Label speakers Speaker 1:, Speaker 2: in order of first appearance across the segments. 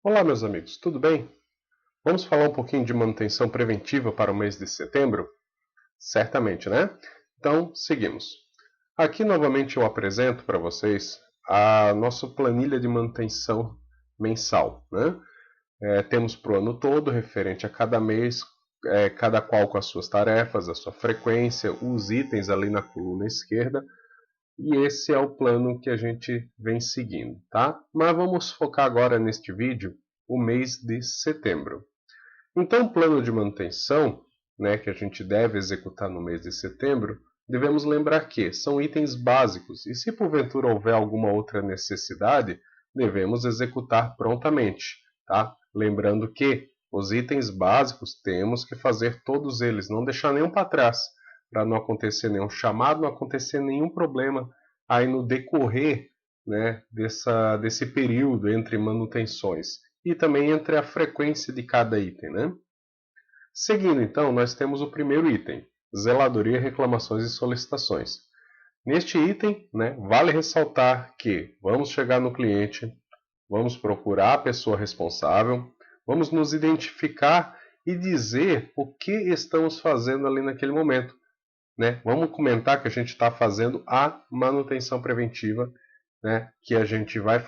Speaker 1: Olá, meus amigos, tudo bem? Vamos falar um pouquinho de manutenção preventiva para o mês de setembro? Certamente, né? Então, seguimos. Aqui novamente eu apresento para vocês a nossa planilha de manutenção mensal, né? Temos para o ano todo, referente a cada mês, cada qual com as suas tarefas, a sua frequência, os itens ali na coluna esquerda, e esse é o plano que a gente vem seguindo, tá? Mas vamos focar agora neste vídeo o mês de setembro. Então, o plano de manutenção, né, que a gente deve executar no mês de setembro, devemos lembrar que são itens básicos e se porventura houver alguma outra necessidade, devemos executar prontamente, tá? Lembrando que os itens básicos temos que fazer todos eles, não deixar nenhum para trás, para não acontecer nenhum chamado, não acontecer nenhum problema aí no decorrer, né, desse período entre manutenções e também entre a frequência de cada item, né? Seguindo, então, nós temos o primeiro item, zeladoria, reclamações e solicitações. Neste item, né, vale ressaltar que vamos chegar no cliente, vamos procurar a pessoa responsável, vamos nos identificar e dizer o que estamos fazendo ali naquele momento, né? Vamos comentar que a gente está fazendo a manutenção preventiva, né, que a gente vai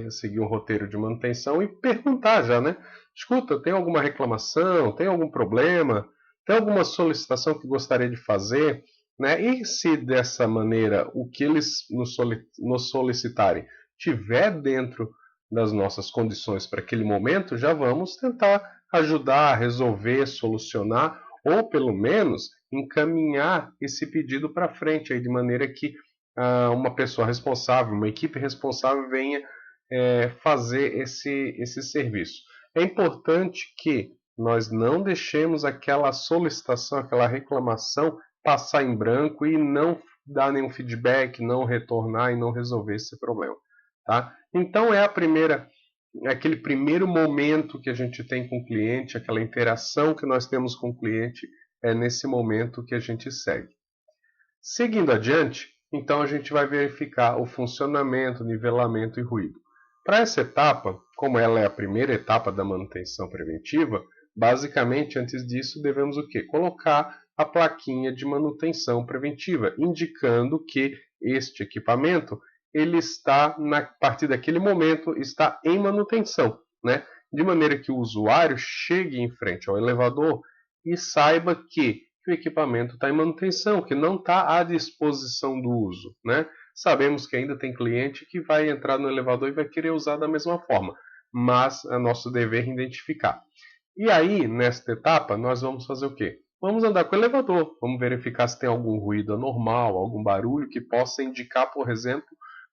Speaker 1: seguir um roteiro de manutenção e perguntar já, né? Escuta, tem alguma reclamação? Tem algum problema? Tem alguma solicitação que gostaria de fazer? Né? E se dessa maneira o que eles nos solicitarem tiver dentro das nossas condições para aquele momento, já vamos tentar ajudar, resolver, solucionar ou pelo menos encaminhar esse pedido para frente aí, de maneira que uma pessoa responsável, uma equipe responsável venha fazer esse serviço. É importante que nós não deixemos aquela solicitação, aquela reclamação passar em branco e não dar nenhum feedback, não retornar e não resolver esse problema. Tá? Então aquele primeiro momento que a gente tem com o cliente, aquela interação que nós temos com o cliente, é nesse momento que a gente segue. Seguindo adiante, então a gente vai verificar o funcionamento, nivelamento e ruído. Para essa etapa, como ela é a primeira etapa da manutenção preventiva, basicamente antes disso devemos o quê? Colocar a plaquinha de manutenção preventiva, indicando que este equipamento ele está, a partir daquele momento, está em manutenção, né? De maneira que o usuário chegue em frente ao elevador e saiba que o equipamento está em manutenção, que não está à disposição do uso, né? Sabemos que ainda tem cliente que vai entrar no elevador e vai querer usar da mesma forma, mas é nosso dever identificar. E aí, nesta etapa, nós vamos fazer o quê? Vamos andar com o elevador, vamos verificar se tem algum ruído anormal, algum barulho que possa indicar, por exemplo,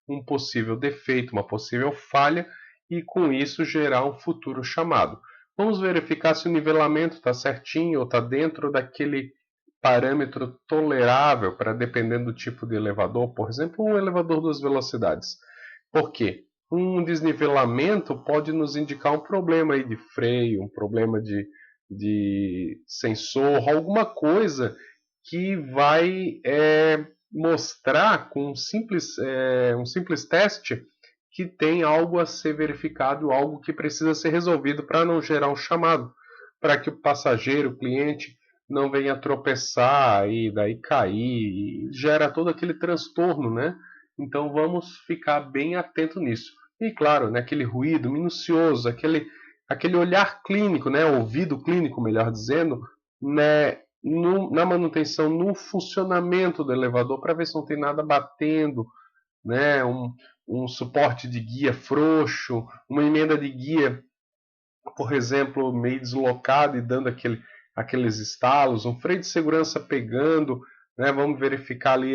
Speaker 1: um possível defeito, uma possível falha, e com isso gerar um futuro chamado. Vamos verificar se o nivelamento está certinho ou está dentro daquele parâmetro tolerável para dependendo do tipo de elevador, por exemplo, um elevador 2 velocidades. Por quê? Um desnivelamento pode nos indicar um problema aí de freio, um problema de sensor, alguma coisa que vai mostrar com um simples teste que tem algo a ser verificado, algo que precisa ser resolvido para não gerar um chamado, para que o passageiro, o cliente, não venha tropeçar e daí cair, e gera todo aquele transtorno, né? Então vamos ficar bem atento nisso. E claro, né, aquele ruído minucioso, aquele olhar clínico, né, ouvido clínico, melhor dizendo, né, na manutenção, no funcionamento do elevador, para ver se não tem nada batendo, né, um suporte de guia frouxo, uma emenda de guia, por exemplo, meio deslocado e dando aqueles estalos, um freio de segurança pegando, né, vamos verificar ali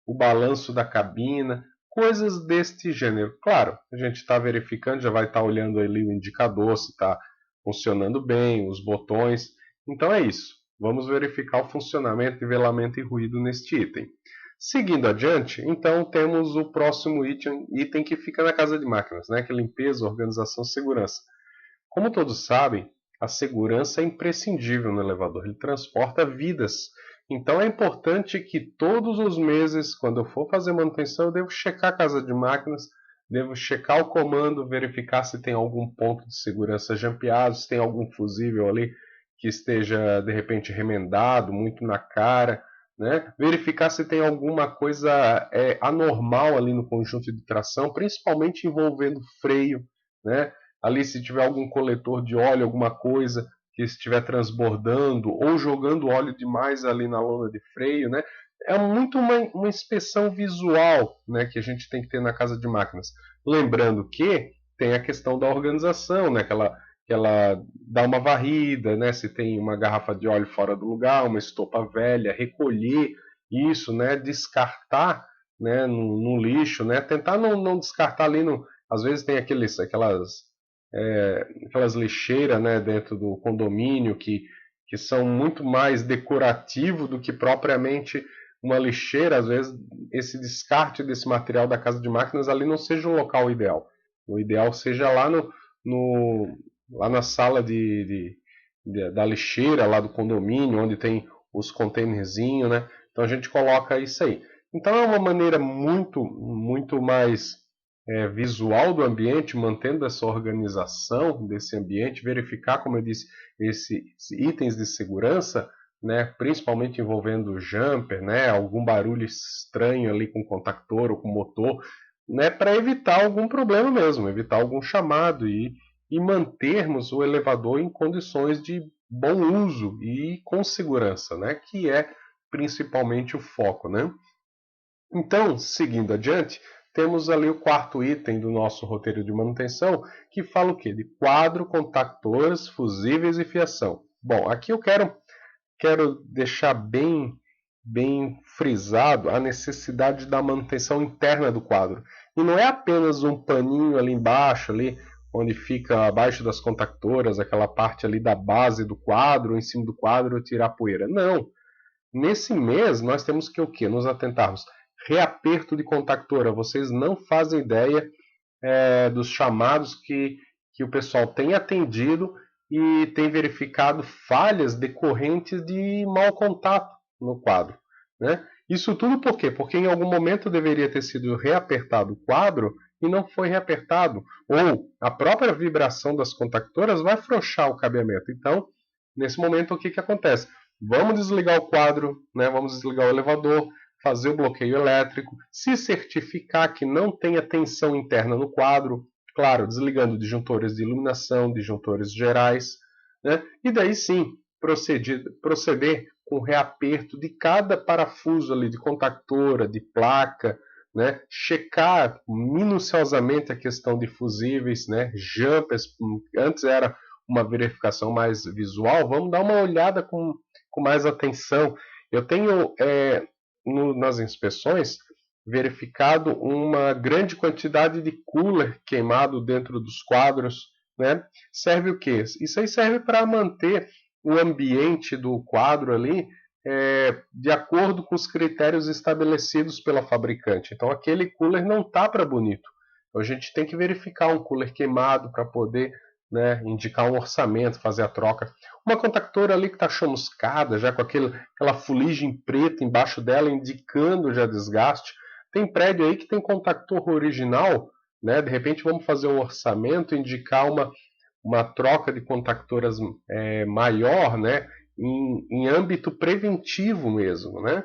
Speaker 1: o balanço da cabina, coisas deste gênero. Claro, a gente está verificando, já vai estar olhando ali o indicador, se está funcionando bem, os botões. Então é isso. Vamos verificar o funcionamento, nivelamento e ruído neste item. Seguindo adiante, então temos o próximo item que fica na casa de máquinas, né? Que é limpeza, organização, segurança. Como todos sabem, a segurança é imprescindível no elevador, ele transporta vidas. Então é importante que todos os meses, quando eu for fazer manutenção, eu devo checar a casa de máquinas, devo checar o comando, verificar se tem algum ponto de segurança jampeado, se tem algum fusível ali que esteja de repente remendado, muito na cara, né? Verificar se tem alguma coisa anormal ali no conjunto de tração, principalmente envolvendo freio, né? Ali se tiver algum coletor de óleo, alguma coisa que estiver transbordando ou jogando óleo demais ali na lona de freio, né? É muito uma inspeção visual, né, que a gente tem que ter na casa de máquinas. Lembrando que tem a questão da organização, né, que ela dá uma varrida, né, se tem uma garrafa de óleo fora do lugar, uma estopa velha, recolher isso, né, descartar, né, no lixo, né, tentar não descartar ali no... Às vezes tem aquelas lixeiras, né, dentro do condomínio que são muito mais decorativo do que propriamente uma lixeira. Às vezes esse descarte desse material da casa de máquinas ali não seja o local ideal. O ideal seja lá lá na sala da lixeira, lá do condomínio, onde tem os containerzinhos, né? Então a gente coloca isso aí. Então é uma maneira muito mais visual do ambiente, mantendo essa organização desse ambiente, verificar, como eu disse, esses itens de segurança, né, principalmente envolvendo jumper, né, algum barulho estranho ali com contactor ou com motor, né, para evitar algum problema mesmo, evitar algum chamado e mantermos o elevador em condições de bom uso e com segurança, né, que é principalmente o foco, né? Então, seguindo adiante, temos ali o quarto item do nosso roteiro de manutenção, que fala o quê? De quadro, contactores, fusíveis e fiação. Bom, aqui eu quero deixar bem frisado a necessidade da manutenção interna do quadro. E não é apenas um paninho ali embaixo, ali, onde fica abaixo das contactoras, aquela parte ali da base do quadro, em cima do quadro, tirar poeira. Não. Nesse mês, nós temos que o quê? Nos atentarmos. Reaperto de contactora. Vocês não fazem ideia dos chamados que o pessoal tem atendido e tem verificado falhas decorrentes de mau contato no quadro, né? Isso tudo por quê? Porque em algum momento deveria ter sido reapertado o quadro e não foi reapertado. Ou a própria vibração das contactoras vai afrouxar o cabeamento. Então, nesse momento, o que acontece? Vamos desligar o quadro, né? Vamos desligar o elevador, fazer o bloqueio elétrico, se certificar que não tenha tensão interna no quadro, claro, desligando disjuntores de iluminação, disjuntores gerais, né? E daí sim, proceder com o reaperto de cada parafuso ali de contactora, de placa, né? Checar minuciosamente a questão de fusíveis, né? Jumpers, antes era uma verificação mais visual, vamos dar uma olhada com mais atenção. Eu tenho nas inspeções verificado uma grande quantidade de cooler queimado dentro dos quadros, né? Serve o quê? Isso aí serve para manter o ambiente do quadro ali de acordo com os critérios estabelecidos pela fabricante. Então aquele cooler não tá para bonito. Então, a gente tem que verificar um cooler queimado para poder, né, indicar um orçamento, fazer a troca. Uma contactora ali que está chamuscada, já com aquela fuligem preta embaixo dela, indicando já desgaste. Tem prédio aí que tem contactor original, né? De repente vamos fazer um orçamento, indicar uma troca de contactoras maior, né? Em âmbito preventivo mesmo, né?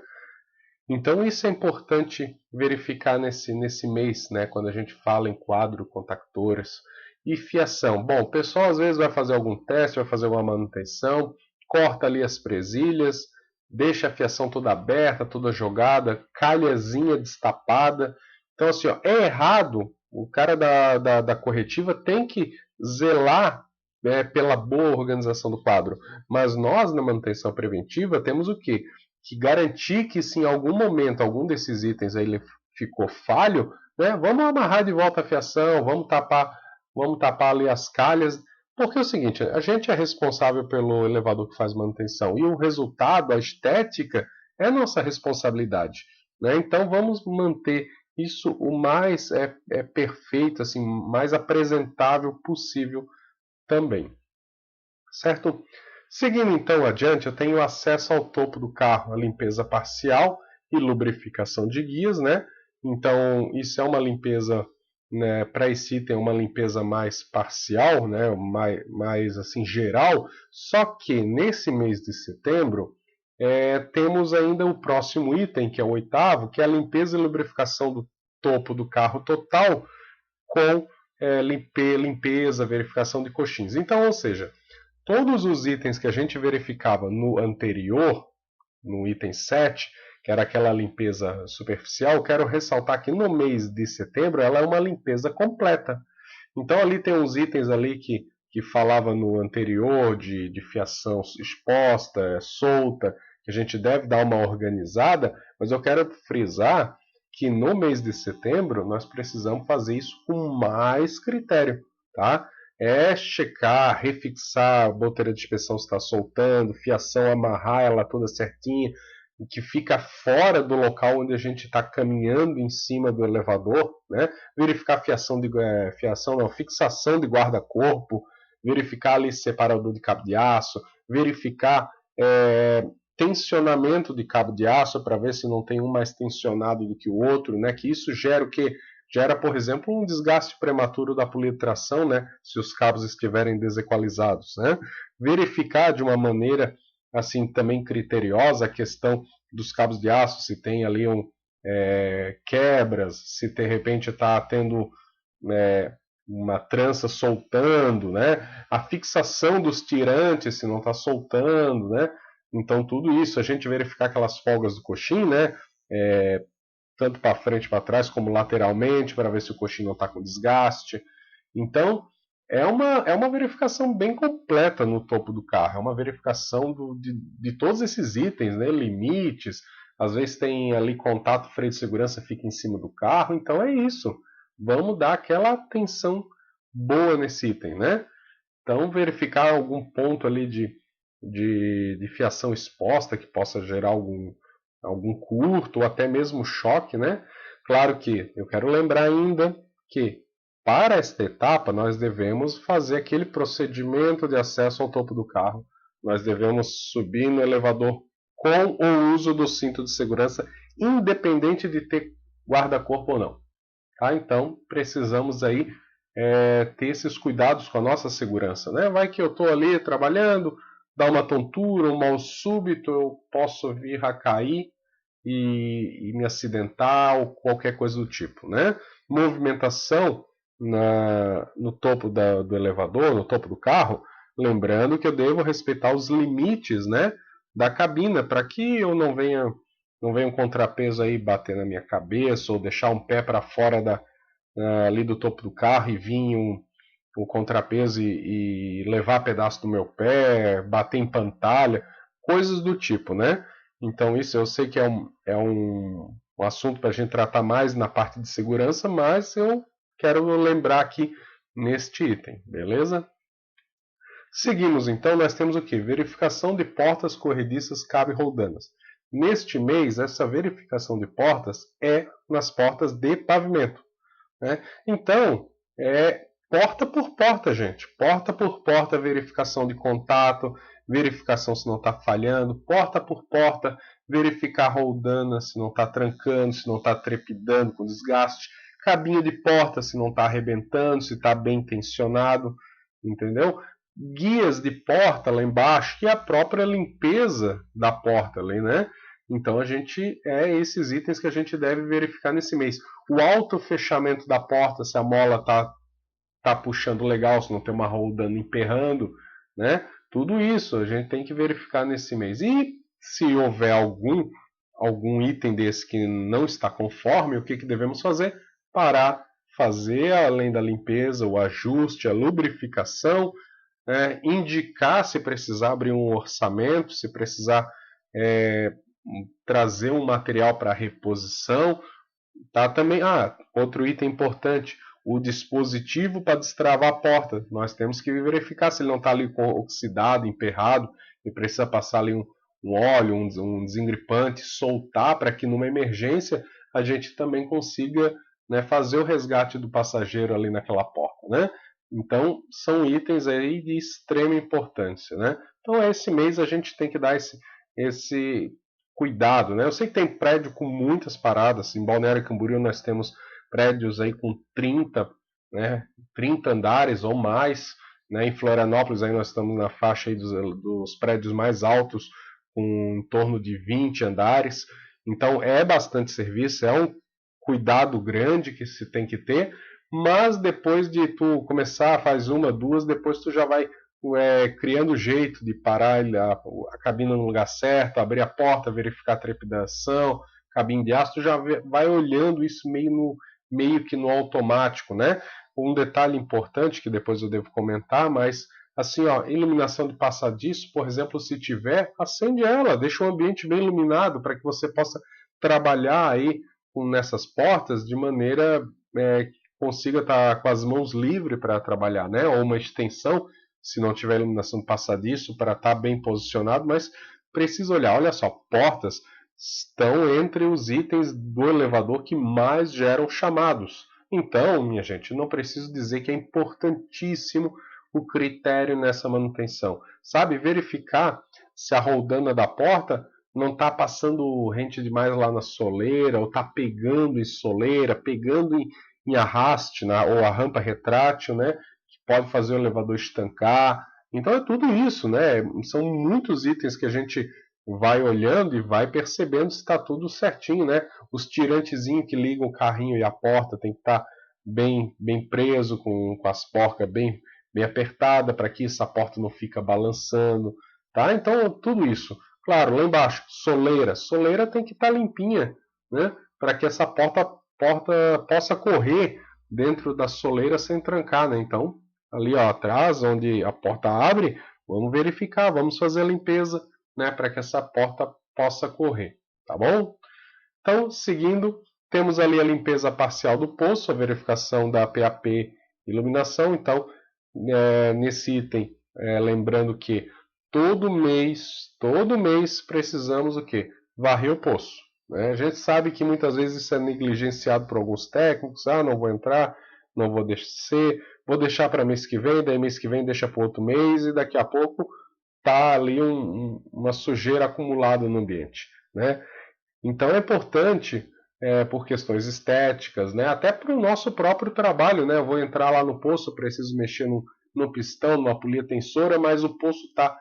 Speaker 1: Então isso é importante verificar nesse mês, né? Quando a gente fala em quadro, contactores e fiação. Bom, o pessoal às vezes vai fazer algum teste, vai fazer uma manutenção, corta ali as presilhas, deixa a fiação toda aberta, toda jogada, calhazinha destapada. Então assim, ó, é errado. O cara da corretiva tem que zelar, né, pela boa organização do quadro. Mas nós, na manutenção preventiva, temos o quê? Que garantir que se em algum momento algum desses itens aí ele ficou falho, né, vamos amarrar de volta a fiação, vamos tapar ali as calhas, porque é o seguinte, a gente é responsável pelo elevador que faz manutenção e o resultado, a estética, é nossa responsabilidade, né? Então vamos manter isso o mais perfeito, assim, mais apresentável possível também, certo? Seguindo então adiante, eu tenho acesso ao topo do carro, a limpeza parcial e lubrificação de guias, né? Então isso é uma limpeza né, para esse item uma limpeza mais parcial, né, mais assim geral, só que nesse mês de setembro temos ainda o próximo item, que é o oitavo, que é a limpeza e lubrificação do topo do carro total com limpeza, verificação de coxins. Então, ou seja, todos os itens que a gente verificava no anterior, no item 7, que era aquela limpeza superficial, quero ressaltar que no mês de setembro ela é uma limpeza completa. Então ali tem uns itens ali que falava no anterior de fiação exposta, solta, que a gente deve dar uma organizada, mas eu quero frisar que no mês de setembro nós precisamos fazer isso com mais critério, tá? É checar, refixar a boteira de inspeção se está soltando, fiação, amarrar ela toda certinha, que fica fora do local onde a gente está caminhando em cima do elevador, né? Verificar fixação de guarda-corpo, verificar ali separador de cabo de aço, verificar tensionamento de cabo de aço para ver se não tem um mais tensionado do que o outro, né? Que isso gera o quê? Gera, por exemplo, um desgaste prematuro da polea de tração, né? Se os cabos estiverem desequalizados, né? Verificar de uma maneira assim também criteriosa a questão dos cabos de aço, se tem ali quebras, se de repente está tendo uma trança soltando, né? A fixação dos tirantes, se não está soltando, né? Então tudo isso, a gente verificar aquelas folgas do coxim, né? Tanto para frente e para trás, como lateralmente, para ver se o coxim não está com desgaste. Então, é uma verificação bem completa no topo do carro. É uma verificação de todos esses itens, né? Limites. Às vezes tem ali contato, freio de segurança fica em cima do carro. Então é isso. Vamos dar aquela atenção boa nesse item, né? Então verificar algum ponto ali de fiação exposta que possa gerar algum curto ou até mesmo choque, né? Claro que eu quero lembrar ainda que para esta etapa, nós devemos fazer aquele procedimento de acesso ao topo do carro. Nós devemos subir no elevador com o uso do cinto de segurança, independente de ter guarda-corpo ou não. Tá? Então, precisamos aí ter esses cuidados com a nossa segurança. Né? Vai que eu estou ali trabalhando, dá uma tontura, um mal súbito, eu posso vir a cair e me acidentar ou qualquer coisa do tipo. Né? Movimentação no topo do elevador, no topo do carro, lembrando que eu devo respeitar os limites, né, da cabina, para que eu não venha um contrapeso aí bater na minha cabeça ou deixar um pé para fora ali do topo do carro e vir um contrapeso e levar pedaço do meu pé, bater em pantalha, coisas do tipo, né? Então isso eu sei que é um assunto para a gente tratar mais na parte de segurança, mas eu quero lembrar aqui neste item, beleza? Seguimos então, nós temos o que? Verificação de portas corrediças cabe roldanas. Neste mês, essa verificação de portas é nas portas de pavimento. Né? Então, porta por porta, gente. Porta por porta, verificação de contato, verificação se não está falhando, porta por porta, verificar roldana se não está trancando, se não está trepidando com desgaste, cabinho de porta se não está arrebentando, se está bem tensionado, entendeu? Guias de porta lá embaixo, que é a própria limpeza da porta ali, né? Então esses itens que a gente deve verificar nesse mês. O auto-fechamento da porta, se a mola tá puxando legal, se não tem uma roldana emperrando, né? Tudo isso a gente tem que verificar nesse mês. E se houver algum item desse que não está conforme, o que devemos fazer? Parar, fazer além da limpeza, o ajuste, a lubrificação, indicar se precisar abrir um orçamento, se precisar trazer um material para reposição. Tá? Também, outro item importante, o dispositivo para destravar a porta. Nós temos que verificar se ele não está ali oxidado, emperrado, e precisa passar ali um óleo, um desengripante, soltar para que numa emergência a gente também consiga, né, fazer o resgate do passageiro ali naquela porta, né? Então, são itens aí de extrema importância, né? Então, esse mês a gente tem que dar esse cuidado, né? Eu sei que tem prédio com muitas paradas. Em Balneário Camboriú nós temos prédios aí com 30, né, 30 andares ou mais, né? Em Florianópolis aí nós estamos na faixa aí dos prédios mais altos, com em torno de 20 andares. Então é bastante serviço, é um cuidado grande que se tem que ter, mas depois de tu começar, faz uma, duas, depois tu já vai criando jeito de parar a cabina no lugar certo, abrir a porta, verificar a trepidação, cabine de aço, tu já vai olhando isso meio que no automático, né? Um detalhe importante que depois eu devo comentar, mas assim, ó, iluminação de passadiço, por exemplo, se tiver, acende ela, deixa o ambiente bem iluminado para que você possa trabalhar aí nessas portas de maneira que consiga estar com as mãos livres para trabalhar, né? Ou uma extensão, se não tiver iluminação de passadiço, para estar bem posicionado, mas precisa olhar, olha só, portas estão entre os itens do elevador que mais geram chamados. Então, minha gente, não preciso dizer que é importantíssimo o critério nessa manutenção. Sabe, verificar se a roldana da porta não está passando rente demais lá na soleira, ou está pegando em soleira, pegando em arraste, ou a rampa retrátil, né, que pode fazer o elevador estancar. Então é tudo isso, né? São muitos itens que a gente vai olhando e vai percebendo se está tudo certinho, né? Os tirantezinhos que ligam o carrinho e a porta tem que estar bem preso, com as porcas bem apertada, para que essa porta não fique balançando, tá? Então tudo isso. Claro, lá embaixo, soleira tem que estar limpinha, né? Para que essa porta possa correr dentro da soleira sem trancar, né? Então, ali ó, atrás, onde a porta abre, vamos verificar, vamos fazer a limpeza, né? Para que essa porta possa correr, tá bom? Então, seguindo, temos ali a limpeza parcial do poço, a verificação da PAP iluminação. Então, nesse item, lembrando que todo mês precisamos o quê? Varrer o poço. Né? A gente sabe que muitas vezes isso é negligenciado por alguns técnicos. Não vou entrar, não vou descer, vou deixar para mês que vem, daí mês que vem deixa para outro mês e daqui a pouco tá ali uma sujeira acumulada no ambiente. Né? Então é importante, por questões estéticas, né? Até para o nosso próprio trabalho. Né? Eu vou entrar lá no poço, preciso mexer no pistão, numa polia tensora, mas o poço está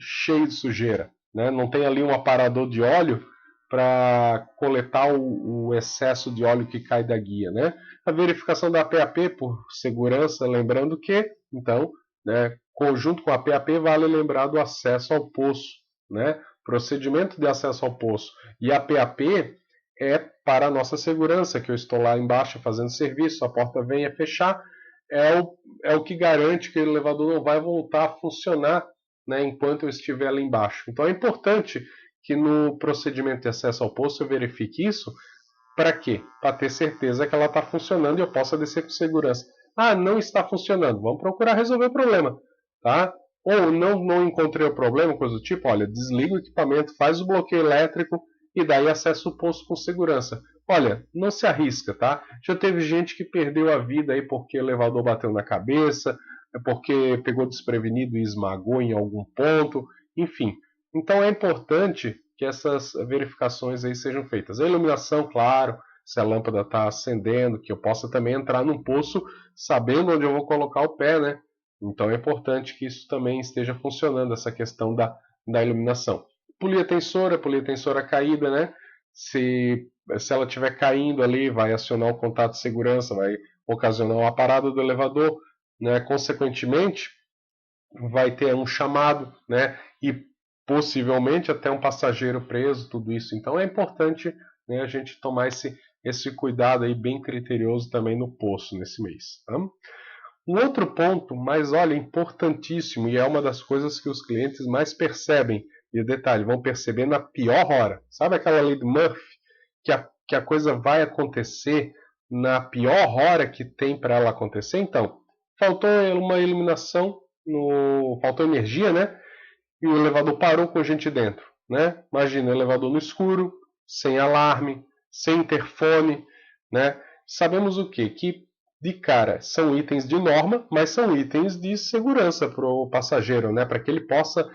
Speaker 1: cheio de sujeira. Né? Não tem ali um aparador de óleo para coletar o excesso de óleo que cai da guia. Né? A verificação da PAP por segurança, lembrando que, então, né, conjunto com a PAP, vale lembrar do acesso ao poço. Né? Procedimento de acesso ao poço. E a PAP é para a nossa segurança, que eu estou lá embaixo fazendo serviço, a porta vem a fechar, é o que garante que o elevador não vai voltar a funcionar, né, enquanto eu estiver ali embaixo. Então é importante que no procedimento de acesso ao poço eu verifique isso. Para quê? Para ter certeza que ela está funcionando e eu possa descer com segurança. Não está funcionando. Vamos procurar resolver o problema. Tá? Ou não encontrei o problema, coisa do tipo, olha, desliga o equipamento, faz o bloqueio elétrico e daí acessa o poço com segurança. Olha, não se arrisca, tá? Já teve gente que perdeu a vida aí porque o elevador bateu na cabeça, porque pegou desprevenido e esmagou em algum ponto, enfim. Então é importante que essas verificações aí sejam feitas. A iluminação, claro, se a lâmpada está acendendo, que eu possa também entrar num poço sabendo onde eu vou colocar o pé, né? Então é importante que isso também esteja funcionando, essa questão da iluminação. Polia tensora caída, né? Se ela estiver caindo ali, vai acionar o contato de segurança, vai ocasionar uma parada do elevador, né? Consequentemente, vai ter um chamado, né? E possivelmente até um passageiro preso, tudo isso. Então é importante, né, a gente tomar esse cuidado aí bem criterioso também no poço nesse mês. Tá? Um outro ponto, mas olha, importantíssimo, e é uma das coisas que os clientes mais percebem, e detalhe, vão perceber na pior hora. Sabe aquela lei do Murphy? Que a coisa vai acontecer na pior hora que tem para ela acontecer? Então, faltou uma iluminação, faltou energia, né? E o elevador parou com gente dentro. Né? Imagina, elevador no escuro, sem alarme, sem interfone. Né? Sabemos o quê? Que de cara são itens de norma, mas são itens de segurança para o passageiro, né? Para que ele possa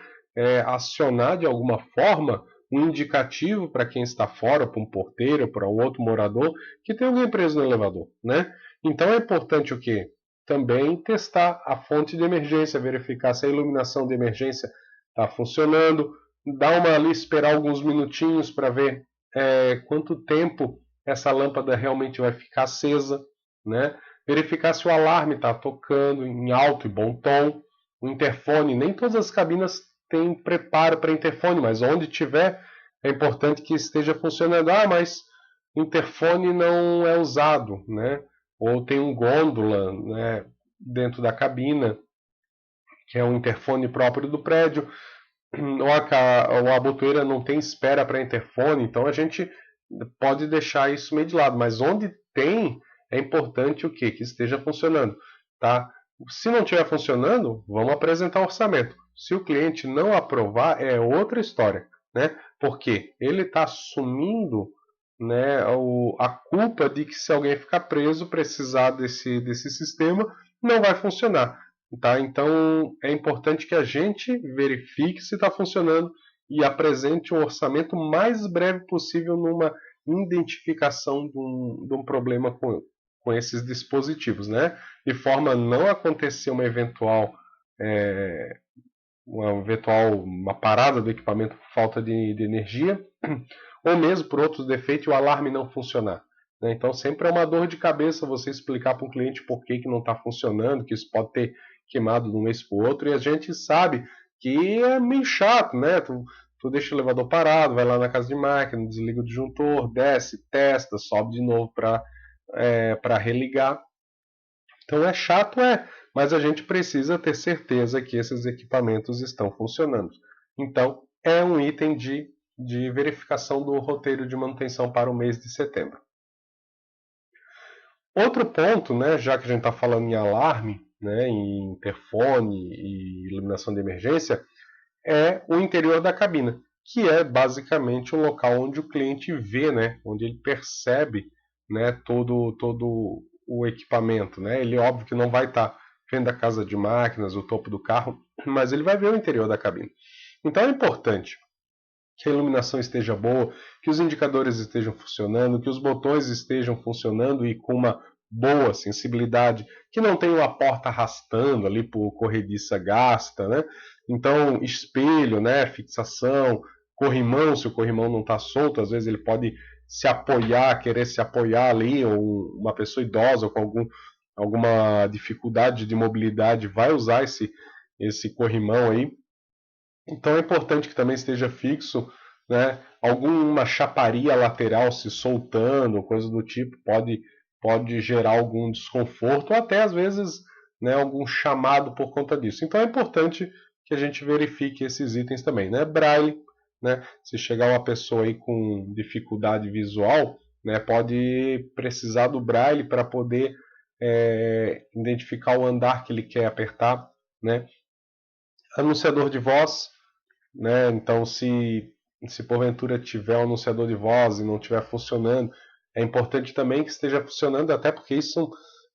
Speaker 1: acionar de alguma forma um indicativo para quem está fora, para um porteiro, para um outro morador, que tem alguém preso no elevador, né? Então é importante o quê? Também testar a fonte de emergência, verificar se a iluminação de emergência está funcionando, dar uma ali, esperar alguns minutinhos para ver quanto tempo essa lâmpada realmente vai ficar acesa, né? Verificar se o alarme está tocando em alto e bom tom, o interfone, nem todas as cabinas têm preparo para interfone, mas onde tiver é importante que esteja funcionando. Ah, mas o interfone não é usado, né? Ou tem um gôndola, né, dentro da cabina, que é um interfone próprio do prédio, ou a botoeira não tem espera para interfone, então a gente pode deixar isso meio de lado, mas onde tem, é importante o quê? Que esteja funcionando, tá? Se não estiver funcionando, vamos apresentar o orçamento. Se o cliente não aprovar, é outra história, né? Porque ele está assumindo, né, a culpa de que se alguém ficar preso, precisar desse sistema, não vai funcionar. Tá? Então é importante que a gente verifique se está funcionando e apresente um orçamento mais breve possível numa identificação de um problema com esses dispositivos, né? De forma a não acontecer uma parada do equipamento por falta de energia, ou mesmo por outros defeitos o alarme não funcionar. Né? Então sempre é uma dor de cabeça você explicar para o cliente por que não está funcionando, que isso pode ter queimado de um mês para o outro, e a gente sabe que é meio chato, né? Tu deixa o elevador parado, vai lá na casa de máquina, desliga o disjuntor, desce, testa, sobe de novo para religar. Então é chato, mas a gente precisa ter certeza que esses equipamentos estão funcionando. Então é um item de verificação do roteiro de manutenção para o mês de setembro. Outro ponto, né, já que a gente está falando em alarme, né, em interfone e iluminação de emergência, é o interior da cabina, que é basicamente o local onde o cliente vê, né, onde ele percebe, né, todo o equipamento. Né? Ele, óbvio, que não vai estar vendo a casa de máquinas, o topo do carro, mas ele vai ver o interior da cabina. Então é importante que a iluminação esteja boa, que os indicadores estejam funcionando, que os botões estejam funcionando e com uma boa sensibilidade, que não tenha uma porta arrastando ali por corrediça gasta, né? Então, espelho, né? Fixação, corrimão, se o corrimão não está solto, às vezes ele pode se apoiar, querer se apoiar ali, ou uma pessoa idosa ou com alguma dificuldade de mobilidade vai usar esse corrimão aí. Então é importante que também esteja fixo, né? Alguma chaparia lateral se soltando, coisa do tipo, pode gerar algum desconforto, ou até às vezes, né, algum chamado por conta disso. Então é importante que a gente verifique esses itens também, né? Braille, né? Se chegar uma pessoa aí com dificuldade visual, né, pode precisar do Braille para poder identificar o andar que ele quer apertar, né? Anunciador de voz, né? Então, se porventura tiver um anunciador de voz e não estiver funcionando, é importante também que esteja funcionando, até porque isso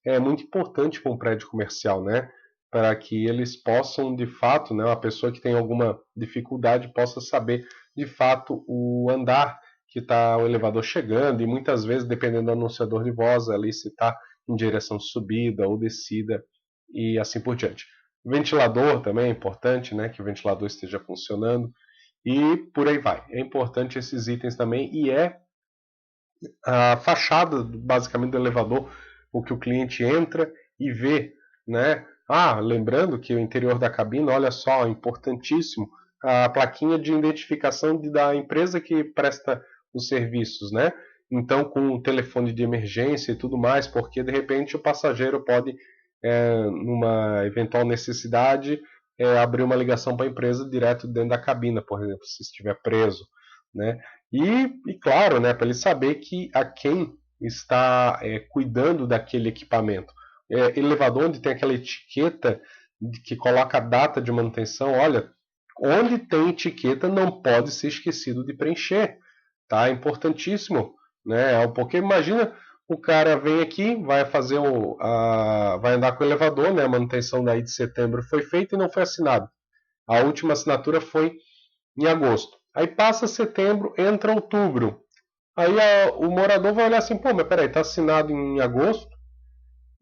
Speaker 1: é muito importante para um prédio comercial, né? Para que eles possam, de fato, né, uma pessoa que tem alguma dificuldade possa saber, de fato, o andar que está o elevador chegando, e muitas vezes, dependendo do anunciador de voz, ali se está em direção de subida ou descida, e assim por diante. Ventilador também é importante, né, que o ventilador esteja funcionando e por aí vai. É importante esses itens também e é a fachada basicamente do elevador, o que o cliente entra e vê, né? Ah, lembrando que o interior da cabine, olha só, importantíssimo, a plaquinha de identificação da empresa que presta os serviços, né? Então, com o telefone de emergência e tudo mais, porque de repente o passageiro pode numa eventual necessidade, abrir uma ligação para a empresa direto dentro da cabina, por exemplo, se estiver preso. Né? E claro, né, para ele saber que a quem está cuidando daquele equipamento. Elevador onde tem aquela etiqueta que coloca a data de manutenção, olha, onde tem etiqueta não pode ser esquecido de preencher. Tá? É importantíssimo. Né? Porque imagina o cara vem aqui, vai fazer vai andar com o elevador, né? A manutenção daí de setembro foi feita e não foi assinado. A última assinatura foi em agosto. Aí passa setembro, entra outubro. Aí o morador vai olhar assim, pô, mas peraí, está assinado em agosto,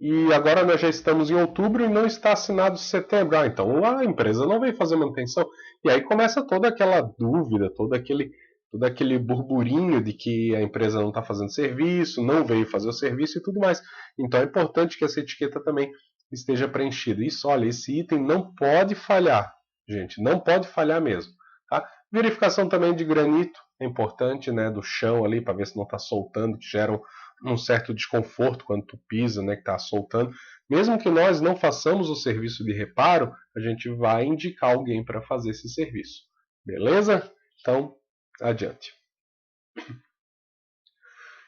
Speaker 1: e agora nós já estamos em outubro e não está assinado setembro. Ah, então a empresa não veio fazer manutenção. E aí começa toda aquela dúvida, todo aquele burburinho de que a empresa não está fazendo serviço, não veio fazer o serviço e tudo mais. Então é importante que essa etiqueta também esteja preenchida. Isso, olha, esse item não pode falhar, gente, não pode falhar mesmo. Tá? Verificação também de granito, é importante, né, do chão ali, para ver se não está soltando, que gera um certo desconforto quando tu pisa, né, que está soltando. Mesmo que nós não façamos o serviço de reparo, a gente vai indicar alguém para fazer esse serviço. Beleza? Então, adiante.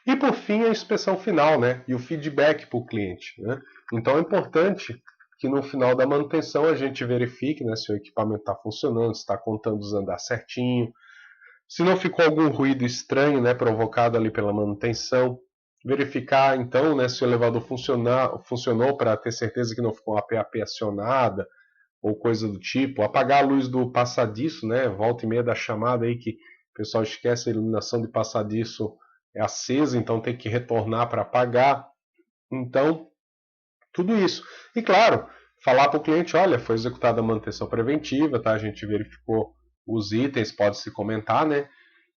Speaker 1: E por fim, a inspeção final, né, e o feedback para o cliente. Né? Então é importante que no final da manutenção a gente verifique, né, se o equipamento está funcionando, se está contando os andares certinho, se não ficou algum ruído estranho, né, provocado ali pela manutenção. Verificar então, né, se o elevador funcionou para ter certeza que não ficou uma PAP acionada ou coisa do tipo. Apagar a luz do passadiço, né, volta e meia da chamada aí que o pessoal esquece, a iluminação de passadiço é acesa, então tem que retornar para apagar. Então, tudo isso. E claro, falar para o cliente, olha, foi executada a manutenção preventiva, tá? A gente verificou os itens, pode-se comentar, né?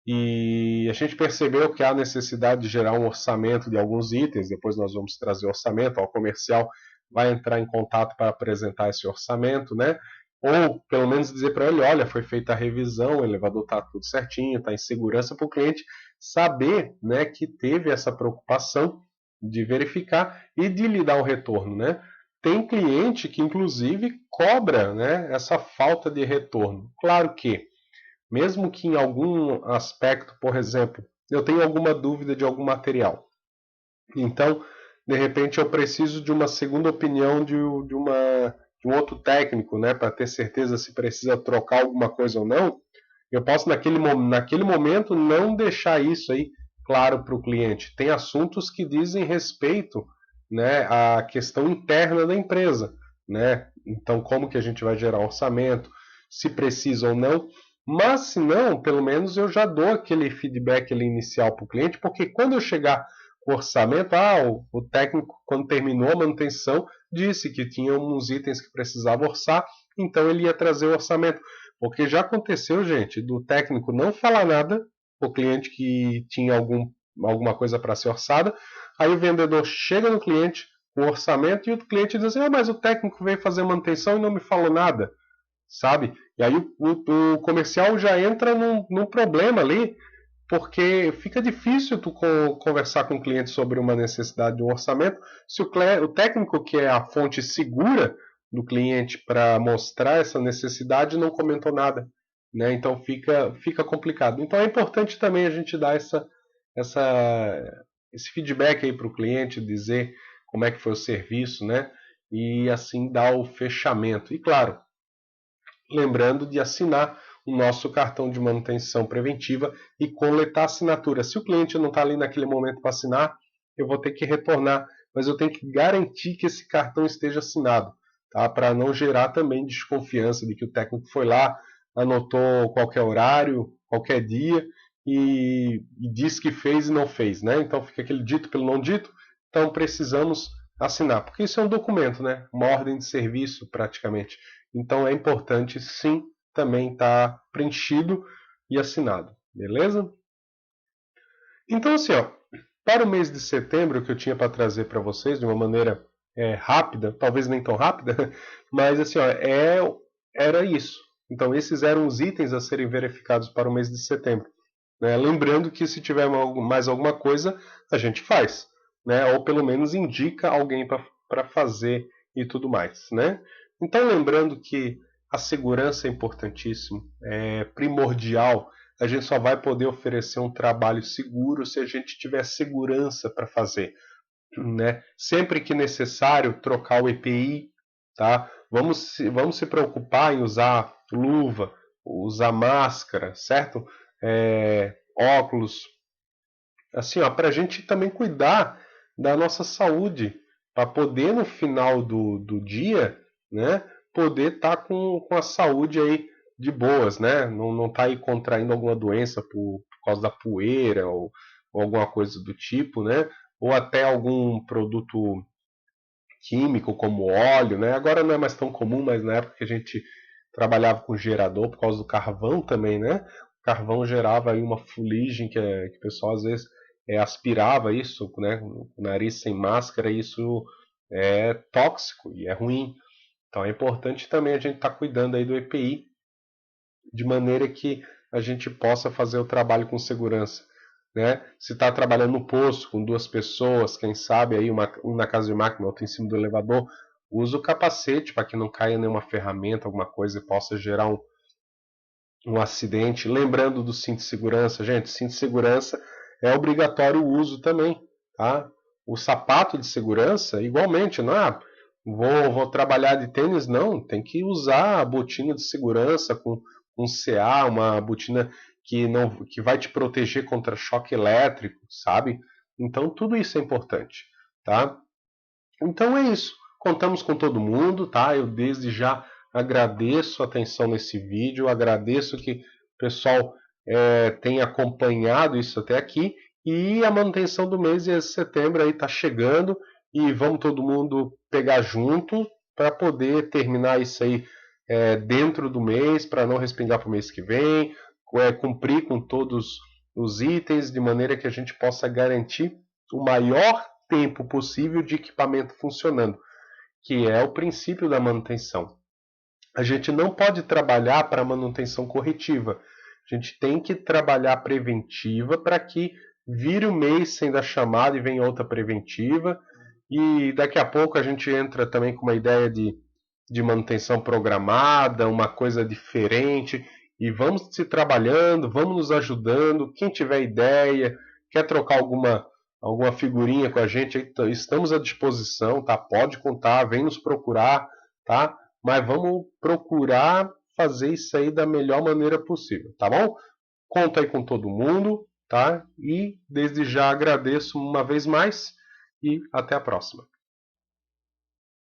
Speaker 1: E a gente percebeu que há necessidade de gerar um orçamento de alguns itens, depois nós vamos trazer o orçamento, o comercial vai entrar em contato para apresentar esse orçamento, né? Ou pelo menos dizer para ele, olha, foi feita a revisão, o elevador está tudo certinho, está em segurança, para o cliente saber, né, que teve essa preocupação de verificar e de lhe dar um retorno, né? Tem cliente que inclusive cobra, né, essa falta de retorno. Claro que mesmo que em algum aspecto, por exemplo, eu tenho alguma dúvida de algum material. Então, de repente, eu preciso de uma segunda opinião de um outro técnico, né, para ter certeza se precisa trocar alguma coisa ou não. Eu posso, naquele momento, não deixar isso aí claro para o cliente. Tem assuntos que dizem respeito, né, à questão interna da empresa. Né? Então, como que a gente vai gerar orçamento, se precisa ou não. Mas, se não, pelo menos eu já dou aquele feedback ali inicial para o cliente, porque quando eu chegar com o orçamento, o técnico, quando terminou a manutenção, disse que tinha uns itens que precisava orçar, então ele ia trazer o orçamento. Porque já aconteceu, gente, do técnico não falar nada, o cliente que tinha alguma coisa para ser orçada, aí o vendedor chega no cliente com o orçamento e o cliente diz assim, mas o técnico veio fazer manutenção e não me falou nada, sabe? E aí o comercial já entra num problema ali, porque fica difícil tu conversar com o cliente sobre uma necessidade de um orçamento se o técnico, que é a fonte segura do cliente para mostrar essa necessidade, não comentou nada. Né? Então fica complicado. Então é importante também a gente dar esse feedback aí para o cliente, dizer como é que foi o serviço, né? E assim dar o fechamento. E claro, lembrando de assinar o nosso cartão de manutenção preventiva e coletar a assinatura. Se o cliente não está ali naquele momento para assinar, eu vou ter que retornar, mas eu tenho que garantir que esse cartão esteja assinado, tá? Para não gerar também desconfiança de que o técnico foi lá, anotou qualquer horário, qualquer dia e disse que fez e não fez, né? Então fica aquele dito pelo não dito. Então precisamos assinar, porque isso é um documento, né? Uma ordem de serviço praticamente. Então é importante sim também estar preenchido e assinado, beleza? Então assim, ó, para o mês de setembro que eu tinha para trazer para vocês de uma maneira rápida, talvez nem tão rápida, mas assim, ó, era isso. Então esses eram os itens a serem verificados para o mês de setembro. Né? Lembrando que se tiver mais alguma coisa, a gente faz, né? Ou pelo menos indica alguém para fazer e tudo mais, né? Então lembrando que a segurança é importantíssimo, é primordial. A gente só vai poder oferecer um trabalho seguro se a gente tiver segurança para fazer. Né? Sempre que necessário, trocar o EPI. Tá? Vamos se preocupar em usar luva, usar máscara, certo? Óculos. Assim, para a gente também cuidar da nossa saúde, para poder no final do dia, né, poder estar com a saúde aí de boas, né? Não está aí contraindo alguma doença por causa da poeira ou alguma coisa do tipo, né? Ou até algum produto químico como óleo, né? Agora não é mais tão comum, mas na época que a gente trabalhava com gerador por causa do carvão também, né? O carvão gerava aí uma fuligem que o pessoal às vezes aspirava isso, né? Com o nariz sem máscara, e isso é tóxico e é ruim. Então é importante também a gente estar cuidando aí do EPI de maneira que a gente possa fazer o trabalho com segurança. Né? Se está trabalhando no posto com duas pessoas, quem sabe aí um na casa de máquina, outro em cima do elevador, usa o capacete para que não caia nenhuma ferramenta, alguma coisa e possa gerar um acidente. Lembrando do cinto de segurança, gente, cinto de segurança é obrigatório o uso também. Tá? O sapato de segurança, igualmente, não é? Vou trabalhar de tênis, não, tem que usar a botina de segurança com um CA, uma botina que vai te proteger contra choque elétrico, sabe? Então tudo isso é importante, tá? Então é isso. Contamos com todo mundo, tá? Eu desde já agradeço a atenção nesse vídeo, agradeço que o pessoal tenha acompanhado isso até aqui e a manutenção do mês de setembro aí está chegando e vamos todo mundo pegar junto para poder terminar isso aí dentro do mês, para não respingar para o mês que vem, cumprir com todos os itens de maneira que a gente possa garantir o maior tempo possível de equipamento funcionando, que é o princípio da manutenção. A gente não pode trabalhar para manutenção corretiva. A gente tem que trabalhar preventiva para que vire o mês sem dar chamada e venha outra preventiva. E daqui a pouco a gente entra também com uma ideia de manutenção programada, uma coisa diferente. E vamos se trabalhando, vamos nos ajudando. Quem tiver ideia, quer trocar alguma figurinha com a gente, estamos à disposição, tá? Pode contar, vem nos procurar, tá? Mas vamos procurar fazer isso aí da melhor maneira possível, tá bom? Conta aí com todo mundo, tá? E desde já agradeço uma vez mais e até a próxima.